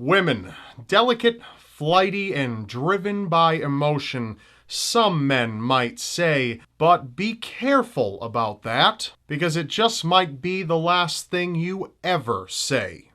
Women, delicate, flighty, and driven by emotion, some men might say, but be careful about that, because it just might be the last thing you ever say.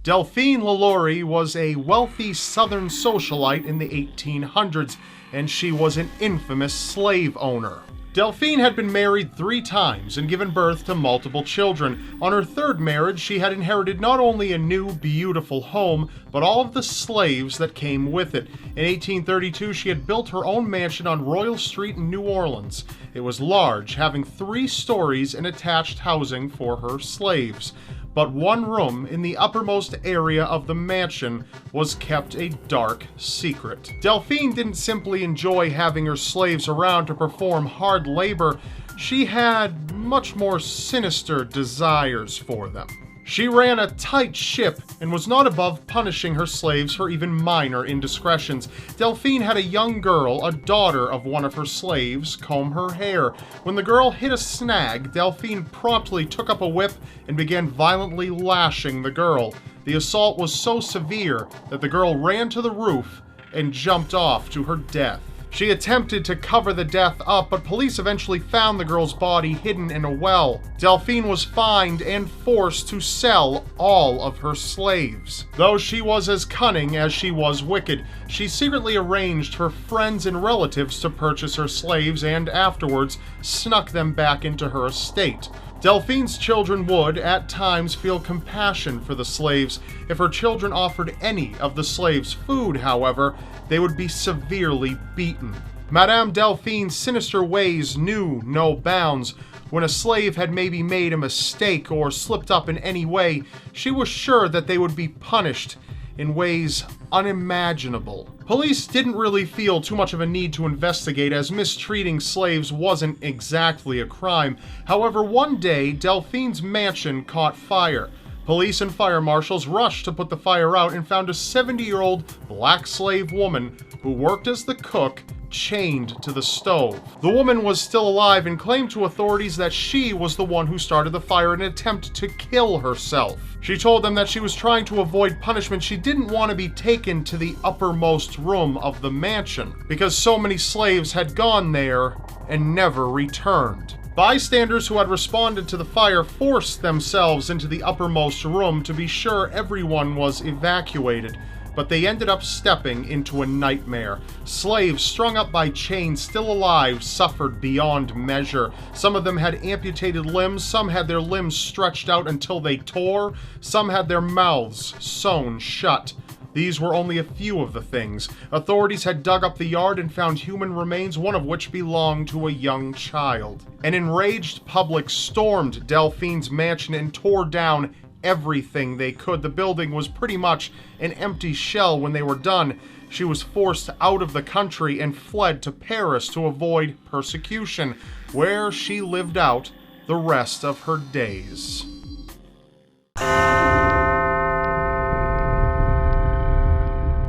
Delphine LaLaurie was a wealthy southern socialite in the 1800s, and she was an infamous slave owner. Delphine had been married 3 times and given birth to multiple children. On her 3rd marriage, she had inherited not only a new, beautiful home, but all of the slaves that came with it. In 1832, she had built her own mansion on Royal Street in New Orleans. It was large, having 3 stories and attached housing for her slaves. But one room in the uppermost area of the mansion was kept a dark secret. Delphine didn't simply enjoy having her slaves around to perform hard labor, she had much more sinister desires for them. She ran a tight ship and was not above punishing her slaves for even minor indiscretions. Delphine had a young girl, a daughter of one of her slaves, comb her hair. When the girl hit a snag, Delphine promptly took up a whip and began violently lashing the girl. The assault was so severe that the girl ran to the roof and jumped off to her death. She attempted to cover the death up, but police eventually found the girl's body hidden in a well. Delphine was fined and forced to sell all of her slaves. Though she was as cunning as she was wicked, she secretly arranged for friends and relatives to purchase her slaves and afterwards snuck them back into her estate. Delphine's children would, at times, feel compassion for the slaves. If her children offered any of the slaves food, however, they would be severely beaten. Madame Delphine's sinister ways knew no bounds. When a slave had maybe made a mistake or slipped up in any way, she was sure that they would be punished in ways unimaginable. Police didn't really feel too much of a need to investigate, as mistreating slaves wasn't exactly a crime. However, one day, Delphine's mansion caught fire. Police and fire marshals rushed to put the fire out and found a 70-year-old black slave woman who worked as the cook, chained to the stove. The woman was still alive and claimed to authorities that she was the one who started the fire in an attempt to kill herself. She told them that she was trying to avoid punishment. She didn't want to be taken to the uppermost room of the mansion because so many slaves had gone there and never returned. Bystanders who had responded to the fire forced themselves into the uppermost room to be sure everyone was evacuated, but they ended up stepping into a nightmare. Slaves strung up by chains, still alive, suffered beyond measure. Some of them had amputated limbs, some had their limbs stretched out until they tore, some had their mouths sewn shut. These were only a few of the things. Authorities had dug up the yard and found human remains, one of which belonged to a young child. An enraged public stormed Delphine's mansion and tore down everything they could. The building was pretty much an empty shell when they were done. She was forced out of the country and fled to Paris to avoid persecution, where she lived out the rest of her days.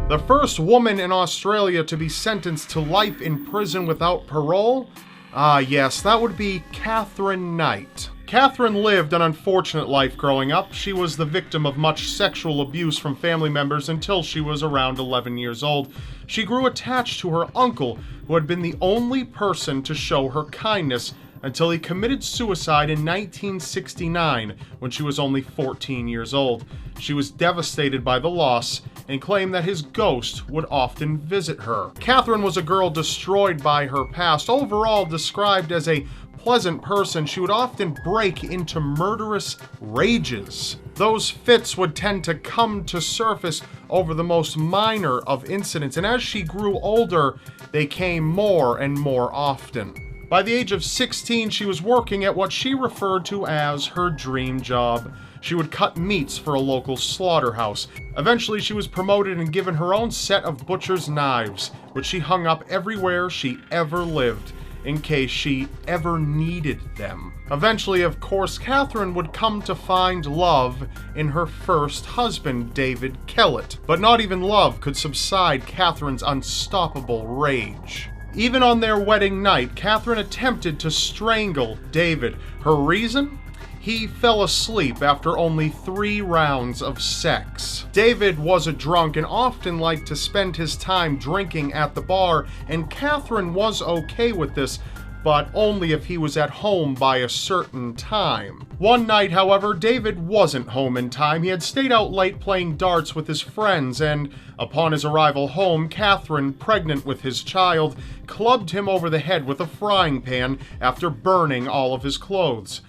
The first woman in Australia to be sentenced to life in prison without parole? Yes, that would be Katherine Knight. Katherine lived an unfortunate life growing up. She was the victim of much sexual abuse from family members until she was around 11 years old. She grew attached to her uncle, who had been the only person to show her kindness, until he committed suicide in 1969 when she was only 14 years old. She was devastated by the loss and claimed that his ghost would often visit her. Katherine was a girl destroyed by her past. Overall described as a pleasant person, she would often break into murderous rages. Those fits would tend to come to surface over the most minor of incidents, and as she grew older, they came more and more often. By the age of 16, she was working at what she referred to as her dream job. She would cut meats for a local slaughterhouse. Eventually, she was promoted and given her own set of butcher's knives, which she hung up everywhere she ever lived. in case she ever needed them. Eventually, of course, Katherine would come to find love in her first husband, David Kellett. But not even love could subside Katherine's unstoppable rage. Even on their wedding night, Katherine attempted to strangle David. Her reason? He fell asleep after only 3 rounds of sex. David was a drunk and often liked to spend his time drinking at the bar, and Katherine was okay with this, but only if he was at home by a certain time. One night, however, David wasn't home in time. He had stayed out late playing darts with his friends, and upon his arrival home, Katherine, pregnant with his child, clubbed him over the head with a frying pan after burning all of his clothes.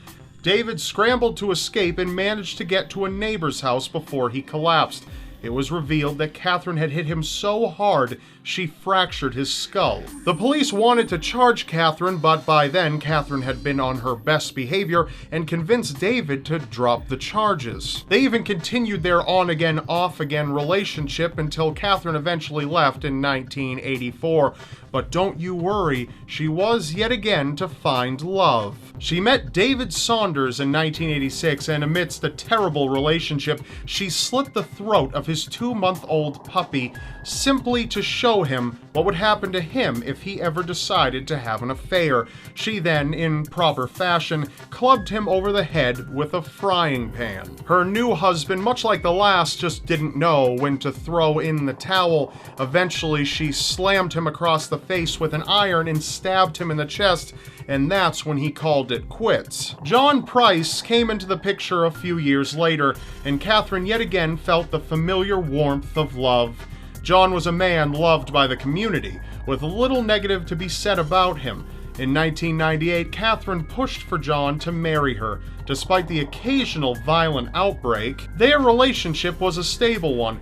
David scrambled to escape and managed to get to a neighbor's house before he collapsed. It was revealed that Katherine had hit him so hard she fractured his skull. The police wanted to charge Katherine, but by then Katherine had been on her best behavior and convinced David to drop the charges. They even continued their on-again, off-again relationship until Katherine eventually left in 1984. But don't you worry, she was yet again to find love. She met David Saunders in 1986, and amidst a terrible relationship, she slit the throat of his 2-month-old puppy simply to show him what would happen to him if he ever decided to have an affair. She then, in proper fashion, clubbed him over the head with a frying pan. Her new husband, much like the last, just didn't know when to throw in the towel. Eventually, she slammed him across the face with an iron and stabbed him in the chest, and that's when he called it quits. John Price came into the picture a few years later, and Katherine yet again felt the familiar warmth of love. John was a man loved by the community, with little negative to be said about him. In 1998, Katherine pushed for John to marry her. Despite the occasional violent outbreak, their relationship was a stable one.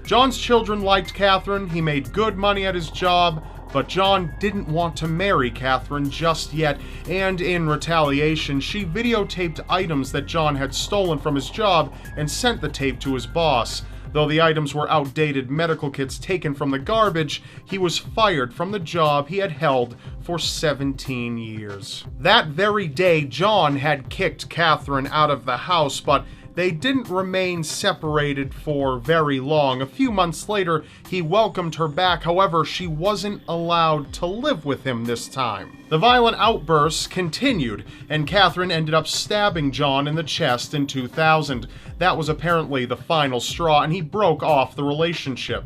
John's children liked Katherine, he made good money at his job, but John didn't want to marry Katherine just yet, and in retaliation, she videotaped items that John had stolen from his job and sent the tape to his boss. Though the items were outdated medical kits taken from the garbage, he was fired from the job he had held for 17 years. That very day, John had kicked Katherine out of the house, but they didn't remain separated for very long. A few months later, he welcomed her back. However, she wasn't allowed to live with him this time. The violent outbursts continued, and Katherine ended up stabbing John in the chest in 2000. That was apparently the final straw, and he broke off the relationship.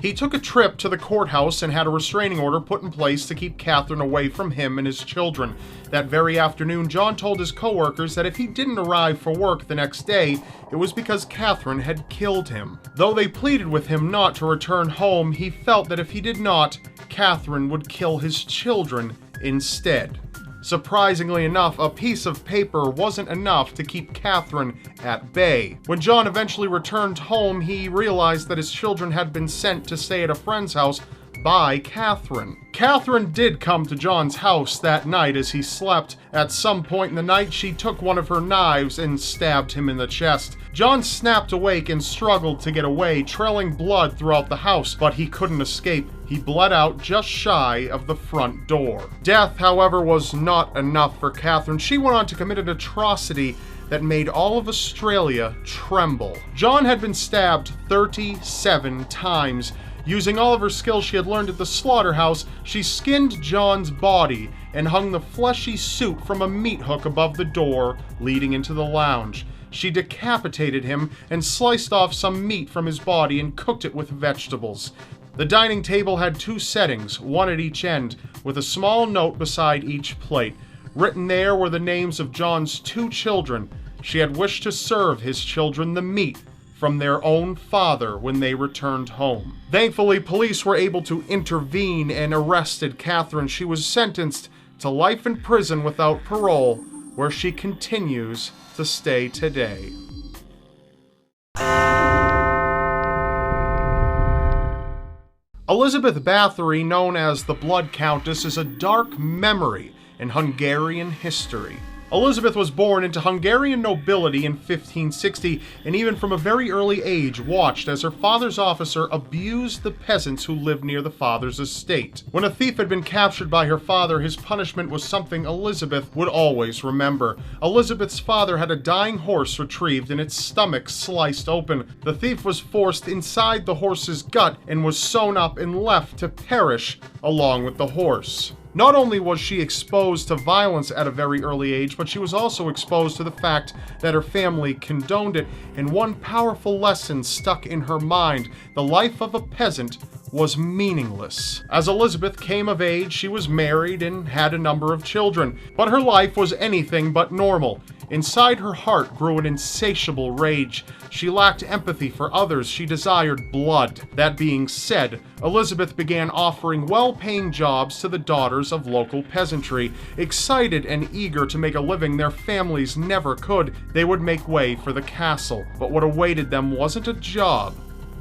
He took a trip to the courthouse and had a restraining order put in place to keep Katherine away from him and his children. That very afternoon, John told his co-workers that if he didn't arrive for work the next day, it was because Katherine had killed him. Though they pleaded with him not to return home, he felt that if he did not, Katherine would kill his children instead. Surprisingly enough, a piece of paper wasn't enough to keep Katherine at bay. When John eventually returned home, he realized that his children had been sent to stay at a friend's house by Katherine. Katherine did come to John's house that night as he slept. At some point in the night, she took one of her knives and stabbed him in the chest. John snapped awake and struggled to get away, trailing blood throughout the house, but he couldn't escape. He bled out just shy of the front door. Death, however, was not enough for Katherine. She went on to commit an atrocity that made all of Australia tremble. John had been stabbed 37 times. Using all of her skills she had learned at the slaughterhouse, she skinned John's body and hung the fleshy suit from a meat hook above the door leading into the lounge. She decapitated him and sliced off some meat from his body and cooked it with vegetables. The dining table had 2 settings, one at each end, with a small note beside each plate. Written there were the names of John's 2 children. She had wished to serve his children the meat from their own father when they returned home. Thankfully, police were able to intervene and arrested Katherine. She was sentenced to life in prison without parole, where she continues to stay today. Elizabeth Báthory, known as the Blood Countess, is a dark memory in Hungarian history. Elizabeth was born into Hungarian nobility in 1560, and even from a very early age watched as her father's officer abused the peasants who lived near the father's estate. When a thief had been captured by her father, his punishment was something Elizabeth would always remember. Elizabeth's father had a dying horse retrieved and its stomach sliced open. The thief was forced inside the horse's gut and was sewn up and left to perish along with the horse. Not only was she exposed to violence at a very early age, but she was also exposed to the fact that her family condoned it, and one powerful lesson stuck in her mind: the life of a peasant was meaningless. As Elizabeth came of age, she was married and had a number of children, but her life was anything but normal. Inside her heart grew an insatiable rage. She lacked empathy for others. She desired blood. That being said, Elizabeth began offering well-paying jobs to the daughters of local peasantry. Excited and eager to make a living their families never could, they would make way for the castle. But what awaited them wasn't a job,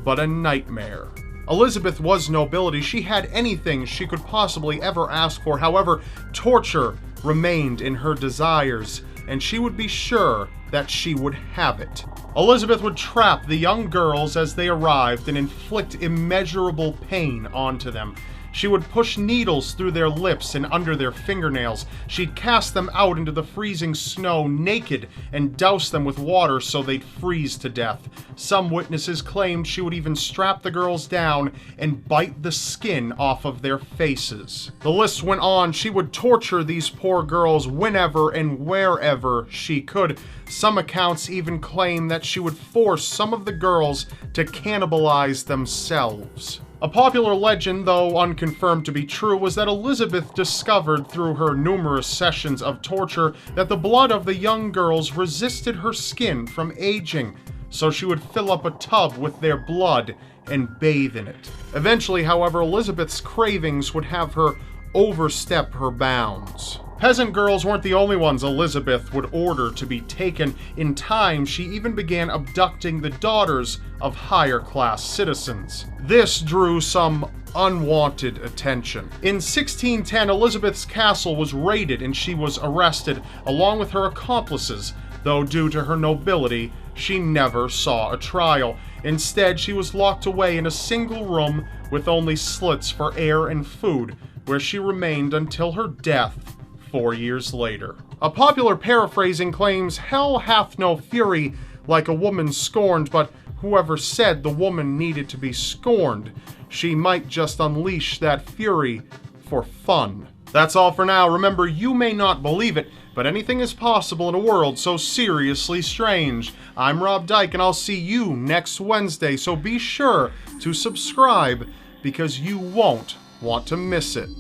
but a nightmare. Elizabeth was nobility. She had anything she could possibly ever ask for. However, torture remained in her desires, and she would be sure that she would have it. Elizabeth would trap the young girls as they arrived and inflict immeasurable pain onto them. She would push needles through their lips and under their fingernails. She'd cast them out into the freezing snow naked and douse them with water so they'd freeze to death. Some witnesses claimed she would even strap the girls down and bite the skin off of their faces. The list went on. She would torture these poor girls whenever and wherever she could. Some accounts even claim that she would force some of the girls to cannibalize themselves. A popular legend, though unconfirmed to be true, was that Elizabeth discovered through her numerous sessions of torture that the blood of the young girls resisted her skin from aging, so she would fill up a tub with their blood and bathe in it. Eventually, however, Elizabeth's cravings would have her overstep her bounds. Peasant girls weren't the only ones Elizabeth would order to be taken. In time, she even began abducting the daughters of higher-class citizens. This drew some unwanted attention. In 1610, Elizabeth's castle was raided and she was arrested, along with her accomplices, though due to her nobility, she never saw a trial. Instead, she was locked away in a single room with only slits for air and food, where she remained until her death 4 years later. A popular paraphrasing claims, "Hell hath no fury like a woman scorned, but whoever said the woman needed to be scorned, she might just unleash that fury for fun." That's all for now. Remember, you may not believe it, but anything is possible in a world so seriously strange. I'm Rob Dyke, and I'll see you next Wednesday, so be sure to subscribe because you won't want to miss it.